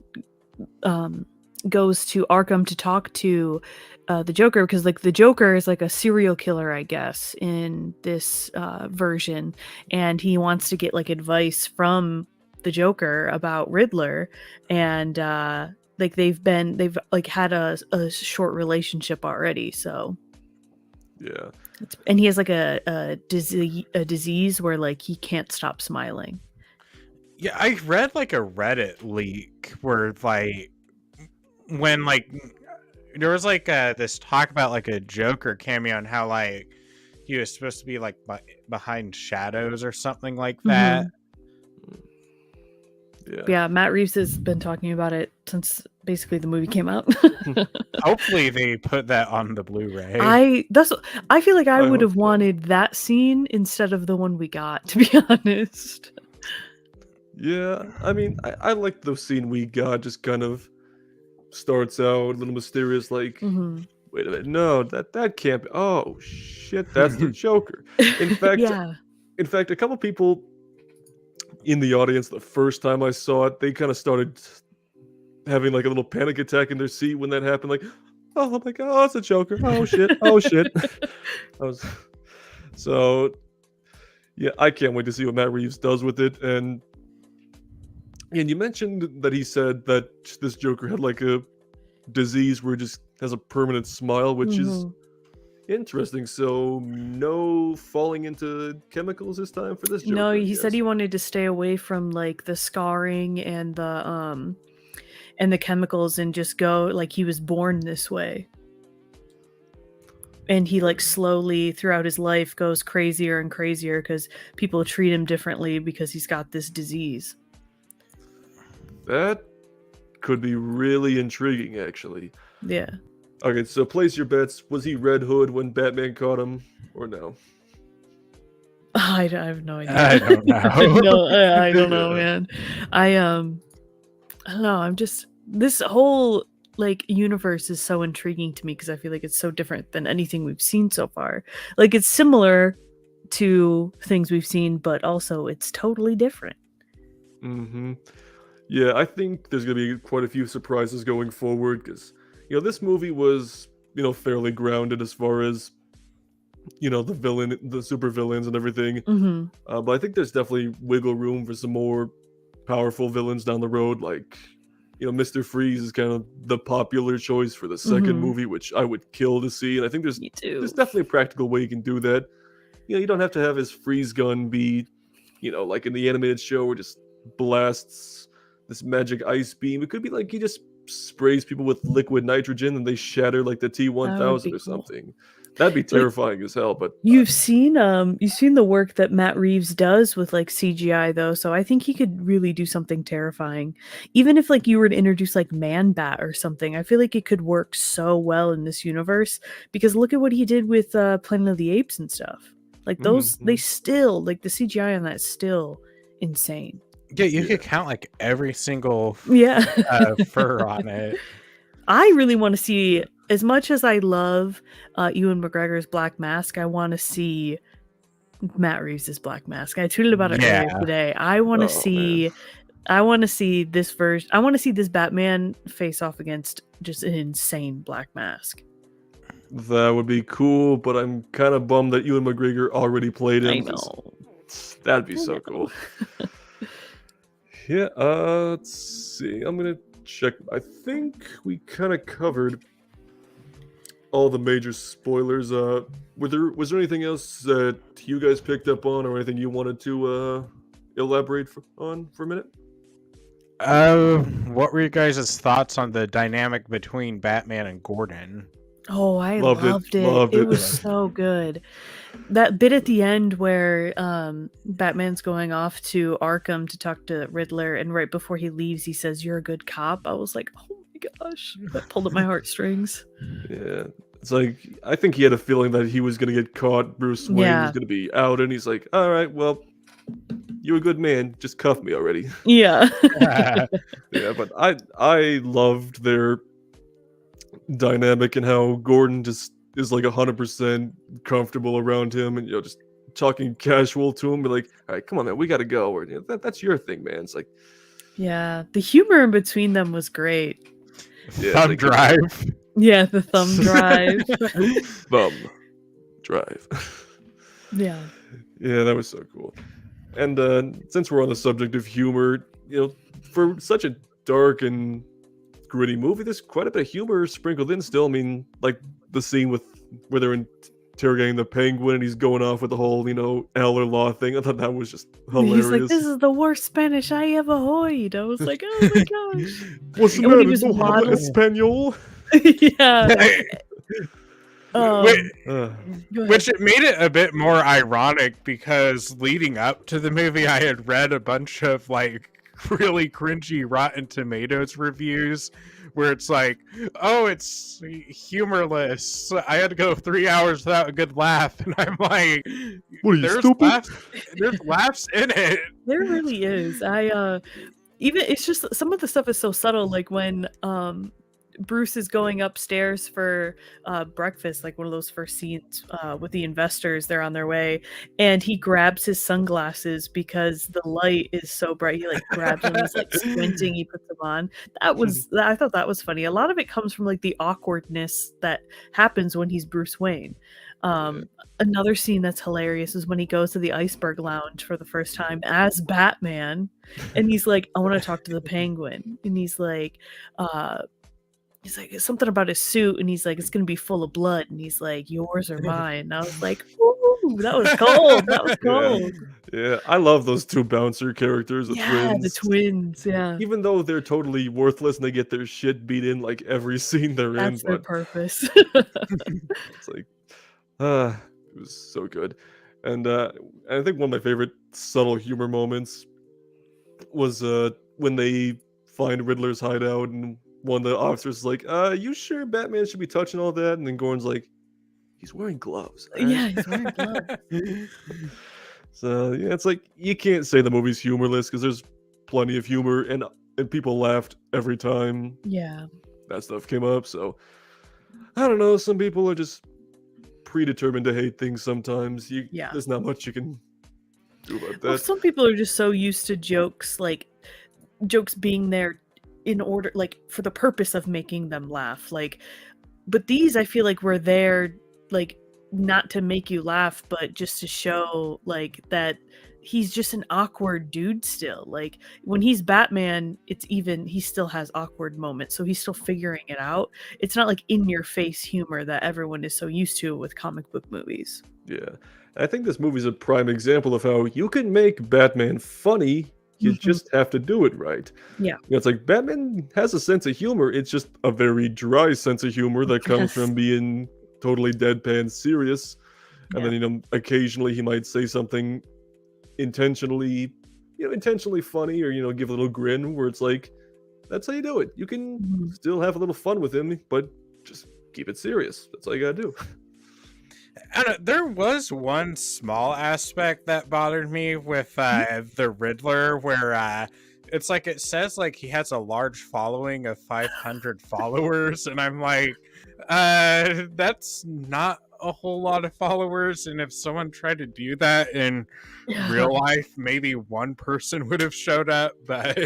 goes to Arkham to talk to the Joker, because like the Joker is like a serial killer, I guess, in this version, and he wants to get like advice from the Joker about Riddler. And like they've like had a short relationship already, so Yeah. and he has like a disease where like he can't stop smiling. Yeah, I read like a Reddit leak where like when like there was like this talk about like a Joker cameo and how like he was supposed to be like behind shadows or something like that. Yeah, Matt Reeves has been talking about it since basically the movie came out. Hopefully they put that on the Blu-ray. I feel like I I would hope have so. wanted that scene instead of the one we got, to be honest. Yeah, I mean, I like the scene we got. Just kind of starts out a little mysterious, like, wait a minute, no, that can't be. Oh shit, that's the Joker. In fact, Yeah. a couple people in the audience the first time I saw it, they kind of started having like a little panic attack in their seat when that happened. Like, oh my god, it's a Joker. Oh shit, oh shit. So yeah, I can't wait to see what Matt Reeves does with it. And you mentioned that he said that this Joker had like a disease where it just has a permanent smile, which is interesting. So no falling into chemicals this time for this Joker. No, I he said guess. he wanted to stay away from like the scarring and the chemicals, and just go like he was born this way. And he like slowly throughout his life goes crazier and crazier because people treat him differently because he's got this disease. That could be really intriguing, actually. Yeah. Okay, so place your bets. Was he Red Hood when Batman caught him, or no? I have no idea. I don't know. No, I don't know, man. I don't know. I'm just, this whole like universe is so intriguing to me because I feel like it's so different than anything we've seen so far. Like it's similar to things we've seen, but also it's totally different. Mm-hmm. Yeah, I think there's gonna be quite a few surprises going forward because this movie was fairly grounded as far as the super villains and everything. But I think there's definitely wiggle room for some more powerful villains down the road. Like Mr. Freeze is kind of the popular choice for the second movie, which I would kill to see. And I think there's definitely a practical way you can do that. You don't have to have his freeze gun be like in the animated show where it just blasts this magic ice beam. It could be like he just sprays people with liquid nitrogen and they shatter like the That would T-1000 be or cool. something. That'd be terrifying as hell. But You've seen the work that Matt Reeves does with like CGI though, so I think he could really do something terrifying. Even if like you were to introduce like Man Bat or something, I feel like it could work so well in this universe because look at what he did with Planet of the Apes and stuff. Like those, they still like the CGI on that is still insane. Yeah, you could count like every single fur on it. I really want to see, as much as I love Ewan McGregor's Black Mask, I want to see Matt Reeves' Black Mask. I tweeted about it earlier today. I want to see this version. I want to see this Batman face off against just an insane Black Mask. that would be cool, but I'm kind of bummed that Ewan McGregor already played him. I know. That'd be so cool. Yeah, let's see. I'm gonna check. I think we kind of covered all the major spoilers. Was there anything else that you guys picked up on, or anything you wanted to elaborate on for a minute? What were you guys' thoughts on the dynamic between Batman and Gordon? Oh, I loved it. It was so good. That bit at the end where Batman's going off to Arkham to talk to Riddler, and right before he leaves, he says, "You're a good cop." I was like, "Oh my gosh!" That pulled at my heartstrings. Yeah, it's like I think he had a feeling that he was gonna get caught. Bruce Wayne was gonna be out, and he's like, "All right, well, you're a good man. Just cuff me already." Yeah. Yeah, but I loved their dynamic and how Gordon just is like 100% comfortable around him, and just talking casual to him, be like, "All right, come on, man, we gotta go." Or that's your thing, man. It's like, yeah, the humor in between them was great. Yeah, Thumb like- drive. Yeah, the thumb drive. thumb drive. Yeah. Yeah, that was so cool. And since we're on the subject of humor, for such a dark and gritty movie, there's quite a bit of humor sprinkled in still. I mean, like the scene where they're interrogating the Penguin and he's going off with the whole, Eller Law thing. I thought that was just hilarious. He's like, "This is the worst Spanish I ever heard." I was like, "Oh my gosh." What's the And when he matter? was No habla modeling- Espanol? Yeah. Which it made it a bit more ironic because leading up to the movie, I had read a bunch of like really cringy Rotten Tomatoes reviews where it's like, "Oh, it's humorless. I had to go 3 hours without a good laugh," and I'm like, What are you, "There's stupid?" there's laughs in it." There really is. Even it's just some of the stuff is so subtle, like when Bruce is going upstairs for breakfast, like one of those first scenes with the investors. They're on their way, and he grabs his sunglasses because the light is so bright. He like grabs them, he's like squinting, he puts them on. I thought that was funny. A lot of it comes from like the awkwardness that happens when he's Bruce Wayne. Another scene that's hilarious is when he goes to the Iceberg Lounge for the first time as Batman, and he's like, "I want to talk to the Penguin," and he's like, something about his suit, and he's like, "It's gonna be full of blood," and he's like, "Yours or mine?" And I was like, "Ooh, that was cold. That was cold." Yeah, I love those two bouncer characters, the twins. The twins. Yeah, Even though they're totally worthless and they get their shit beat in like every scene they're that's in, their but purpose. it's like, it was so good. And I think one of my favorite subtle humor moments was when they find Riddler's hideout, and one of the officers is like, "You sure Batman should be touching all that?" And then Gordon's like, "He's wearing gloves." Right? Yeah, he's wearing gloves. So yeah, it's like you can't say the movie's humorless because there's plenty of humor, and people laughed every time Yeah. that stuff came up. So I don't know. Some people are just predetermined to hate things. Sometimes Yeah. there's not much you can do about that. Well, some people are just so used to jokes, like jokes being there in order, like for the purpose of making them laugh. Like, but these, I feel like were there, like not to make you laugh, but just to show like that he's just an awkward dude still. Like when he's Batman, he still has awkward moments, so he's still figuring it out. It's not like in your face humor that everyone is so used to with comic book movies. Yeah, I think this movie's a prime example of how you can make Batman funny You Mhm. just have to do it right. Yeah. It's like Batman has a sense of humor. It's just a very dry sense of humor that comes Yes. from being totally deadpan serious. And Yeah. then, occasionally he might say something intentionally, intentionally funny, or, give a little grin where it's like, that's how you do it. You can Mhm. still have a little fun with him, but just keep it serious. That's all you gotta do. I don't know, there was one small aspect that bothered me with the Riddler, where it's like it says like he has a large following of 500 followers, and I'm like, that's not a whole lot of followers. And if someone tried to do that in real life, maybe one person would have showed up, but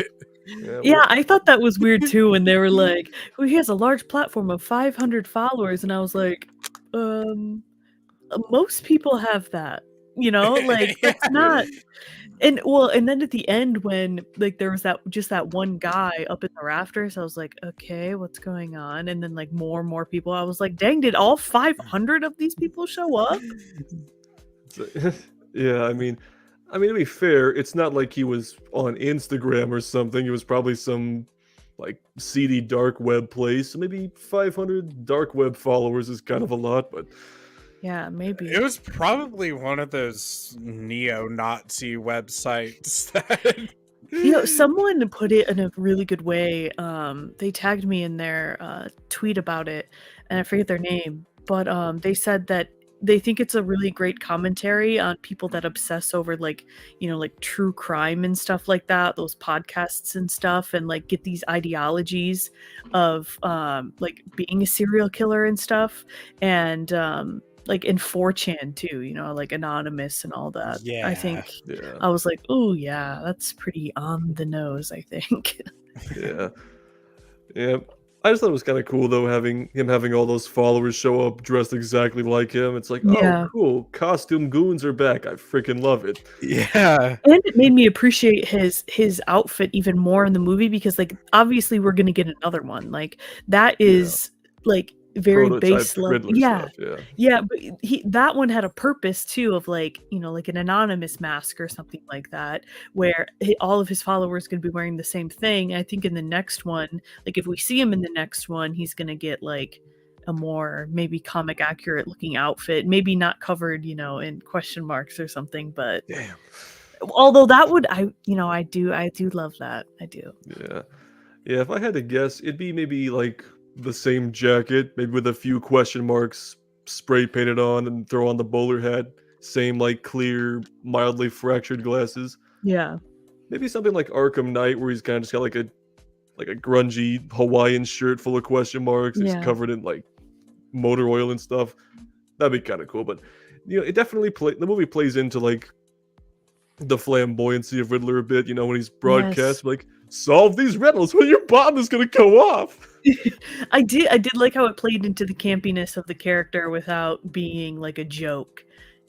Yeah, Yeah, I thought that was weird too when they were like, "Oh, he has a large platform of 500 followers," and I was like, um, most people have that, like that's yeah. not. And well, and then at the end when like there was that one guy up in the rafters, I was like, okay, what's going on? And then like more and more people, I was like, dang, did all 500 of these people show up? so- yeah. To be fair, it's not like he was on Instagram or something. It was probably some like seedy dark web place. So maybe 500 dark web followers is kind of a lot, but Yeah, maybe. It was probably one of those neo-Nazi websites that Someone put it in a really good way. They tagged me in their tweet about it, and I forget their name, but they said that they think it's a really great commentary on people that obsess over like, like true crime and stuff like that, those podcasts and stuff, and like get these ideologies of like being a serial killer and stuff, and like in 4chan too, like anonymous and all that. I yeah. think yeah, I was like, "Oh yeah, that's pretty on the nose, I think." yeah, yeah. I just thought it was kind of cool though, having all those followers show up dressed exactly like him. It's like, oh, Yeah. cool, costume goons are back. I freaking love it. Yeah. And it made me appreciate his outfit even more in the movie because like obviously we're gonna get another one. Like that Yeah, is like very prototype base level. Riddler Yeah. stuff. Yeah, Yeah, but that one had a purpose too of like, like an anonymous mask or something like that, where all of his followers gonna be wearing the same thing. I think in the next one, like if we see him in the next one, he's gonna get like a more maybe comic accurate looking outfit, maybe not covered, in question marks or something, but damn. although that would I do love that. I do. Yeah. Yeah, if I had to guess, it'd be maybe like the same jacket, maybe with a few question marks spray painted on, and throw on the bowler hat. Same like clear, mildly fractured glasses. Yeah. Maybe something like Arkham Knight, where he's kind of just got like a grungy Hawaiian shirt full of question marks. He's Yeah. covered in like motor oil and stuff. That'd be kind of cool. But it definitely the movie plays into like the flamboyancy of Riddler a bit. When he's Yes. broadcast like, solve these riddles, well, your bomb is gonna go off. I did like how it played into the campiness of the character without being like a joke.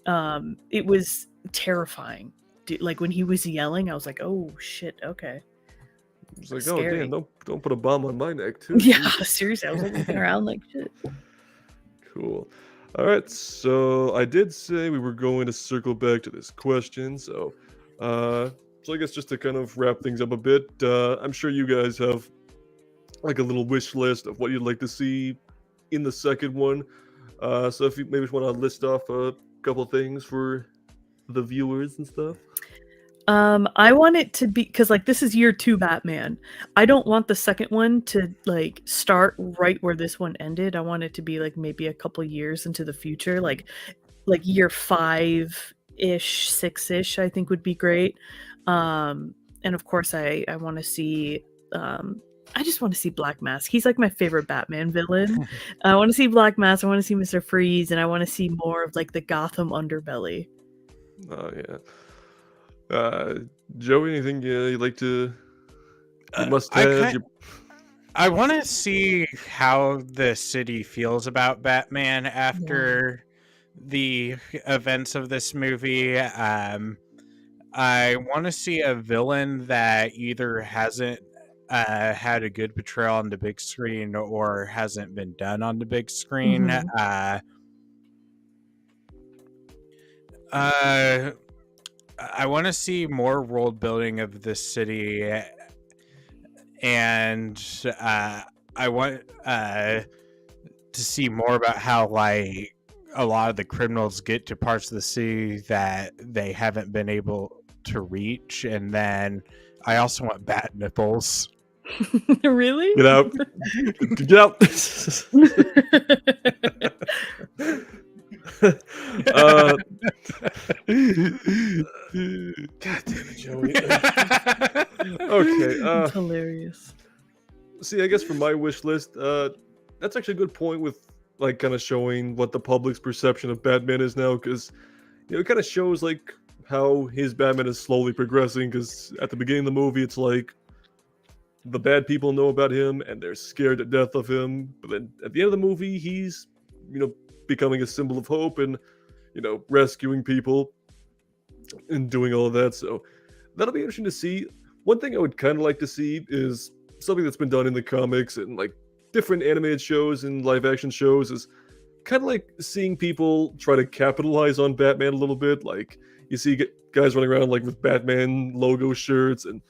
It was terrifying. Like when he was yelling, I was like, "Oh shit, okay." It's like, oh damn, Scary. don't put a bomb on my neck too. Yeah, Jesus. seriously, I was like looking around like shit. Cool. All right, so I did say we were going to circle back to this question. So I guess just to kind of wrap things up a bit, I'm sure you guys have like a little wish list of what you'd like to see in the second one. So if you maybe want to list off a couple things for the viewers and stuff. I want it to be because like this is year 2 Batman. I don't want the second one to like start right where this one ended. I want it to be like maybe a couple years into the future, like year 5-ish, 6-ish, I think would be great. And of course I want to see I just want to see Black Mask. He's like my favorite Batman villain. I want to see Black Mask, I want to see Mr. Freeze, and I want to see more of like the Gotham underbelly. Oh yeah. Joey, anything you'd like to? Your must I have. kind I want to see how the city feels about Batman after the events of this movie. I want to see a villain that either hasn't had a good portrayal on the big screen or hasn't been done on the big screen. Mhm. I I want to see more world building of the city, and I want to see more about how like a lot of the criminals get to parts of the city that they haven't been able to reach, and then I also want bat nipples. Really? Get out. Get out. God damn it, Joey. Okay. It's hilarious. See, I guess for my wish list, that's actually a good point with like kind of showing what the public's perception of Batman is now, because it kind of shows like how his Batman is slowly progressing. Because at the beginning of the movie, it's like the bad people know about him and they're scared to death of him. But then at the end of the movie, he's becoming a symbol of hope and rescuing people and doing all of that. So that'll be interesting to see. One thing I would kind of like to see is something that's been done in the comics and like different animated shows and live action shows, is kind of like seeing people try to capitalize on Batman a little bit. Like you see guys running around like with Batman logo shirts, and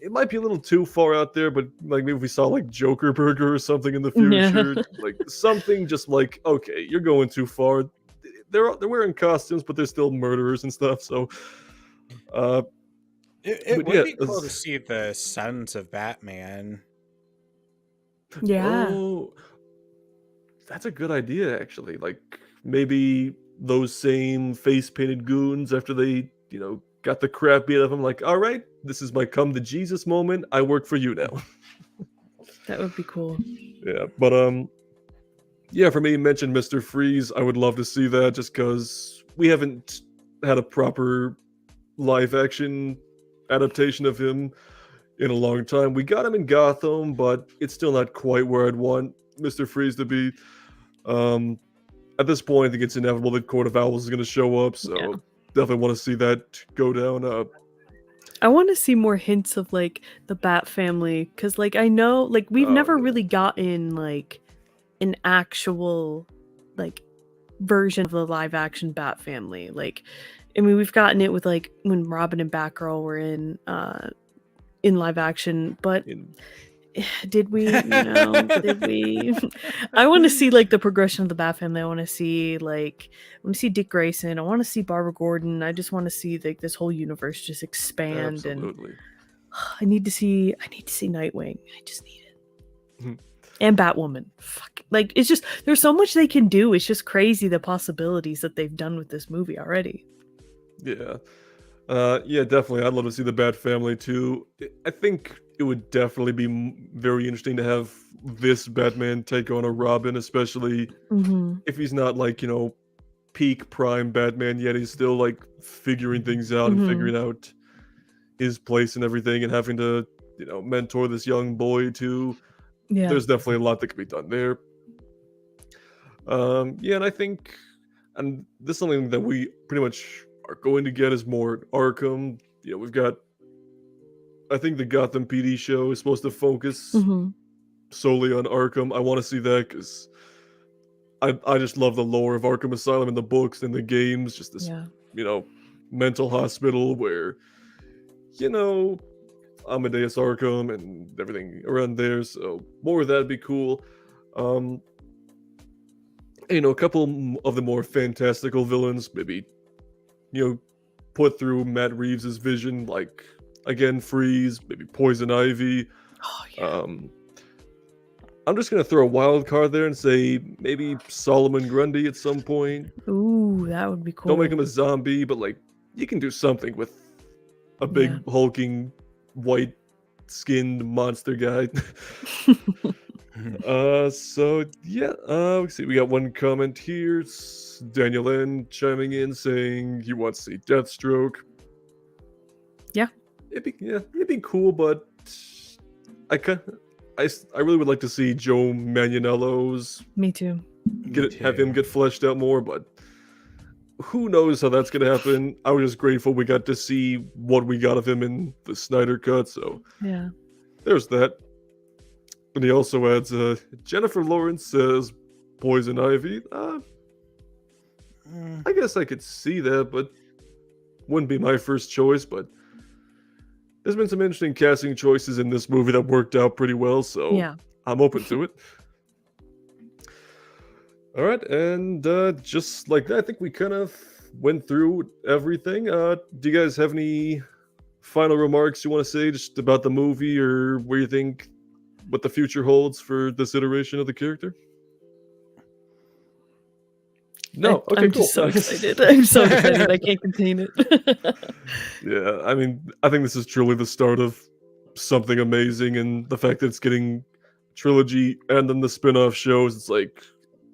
it might be a little too far out there, but like maybe if we saw like Joker Burger or something in the future, like something just like, okay, you're going too far. They're wearing costumes, but they're still murderers and stuff. So it would be cool to see the sons of Batman. Yeah. Oh, that's a good idea, actually. Like maybe those same face-painted goons, after they, got the crap beat out of them, like, all right, this is my come to Jesus moment. I work for you now. That would be cool. Yeah, but yeah, for me, mention Mr. Freeze. I would love to see that, just because we haven't had a proper live-action adaptation of him in a long time. We got him in Gotham, but it's still not quite where I'd want Mr. Freeze to be. At this point, I think it's inevitable that Court of Owls is going to show up, so Yeah. definitely want to see that go down. I want to see more hints of like the Bat family, because like I know like we've never really gotten like an actual like version of the live action Bat family. Like, I mean, we've gotten it with like when Robin and Batgirl were in live action, but did we? Did we? I want to see like the progression of the Bat family. I want to see Dick Grayson. I want to see Barbara Gordon. I just want to see like this whole universe just expand. Absolutely. And I need to see Nightwing. I just need it. And Batwoman. Fuck. Like, it's just, there's so much they can do. It's just crazy the possibilities that they've done with this movie already. Yeah. Yeah, definitely. I'd love to see the Bat family too. I think it would definitely be very interesting to have this Batman take on a Robin, especially if he's not like, peak prime Batman yet. He's still like figuring things out and figuring out his place and everything, and having to, mentor this young boy too. Yeah. There's definitely a lot that could be done there. Yeah, and I think, and this is something that we pretty much are going to get, is more Arkham. We've got, I think the Gotham PD show is supposed to focus solely on Arkham. I want to see that because I just love the lore of Arkham Asylum in the books and the games. Just this, mental hospital where, Amadeus Arkham and everything around there. So more of that'd be cool. A couple of the more fantastical villains, maybe, put through Matt Reeves' vision, like, again, Freeze, maybe Poison Ivy. Oh, yeah. I'm just going to throw a wild card there and say maybe Solomon Grundy at some point. Ooh, that would be cool. Don't make him a zombie, but, like, you can do something with a big, hulking, white-skinned monster guy. So, yeah, let's see. We got one comment here. It's Daniel N. chiming in saying he wants to see Deathstroke. Yeah. It'd be cool, but I really would like to see Joe Manganiello's. Me too. Have him get fleshed out more, but who knows how that's gonna happen. I was just grateful we got to see what we got of him in the Snyder Cut, so yeah, there's that. And he also adds, Jennifer Lawrence says Poison Ivy. I guess I could see that, but wouldn't be my first choice, but there's been some interesting casting choices in this movie that worked out pretty well, so Yeah. I'm open to it. All right, and just like that, I think we kind of went through everything. Do you guys have any final remarks you want to say just about the movie, or where you think what the future holds for this iteration of the character? No, okay, I'm cool. just so excited. I'm so excited. I can't contain it. Yeah, I mean, I think this is truly the start of something amazing, and the fact that it's getting trilogy and then the spin-off shows, it's like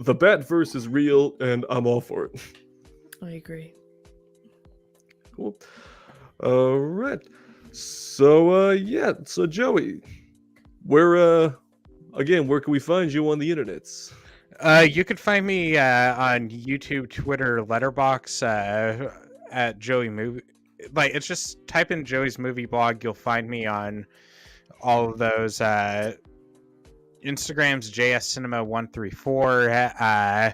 the Batverse is real, and I'm all for it. I agree. Cool. All right. So, yeah. So, Joey, where can we find you on the internets? You could find me on YouTube, Twitter, Letterbox at Joey Movie. Like, it's just type in Joey's movie blog. You'll find me on all of those. Instagram's JSCinema134.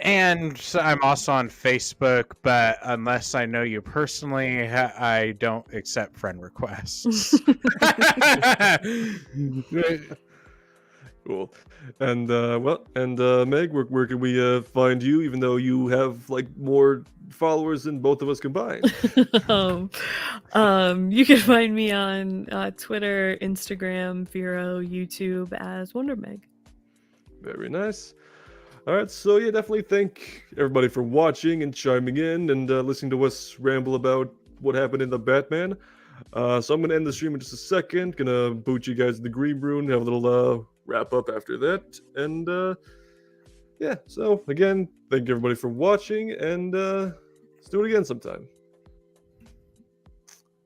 And I'm also on Facebook, but unless I know you personally, I don't accept friend requests. Cool. And Meg, where can we find you? Even though you have like more followers than both of us combined. You can find me on Twitter, Instagram, Vero, YouTube as Wondermeg. Very nice. All right, so yeah, definitely thank everybody for watching and chiming in and listening to us ramble about what happened in the Batman. So I'm gonna end the stream in just a second. Gonna boot you guys in the green room, have a little wrap up after that, and yeah. So again, thank you everybody for watching, and let's do it again sometime.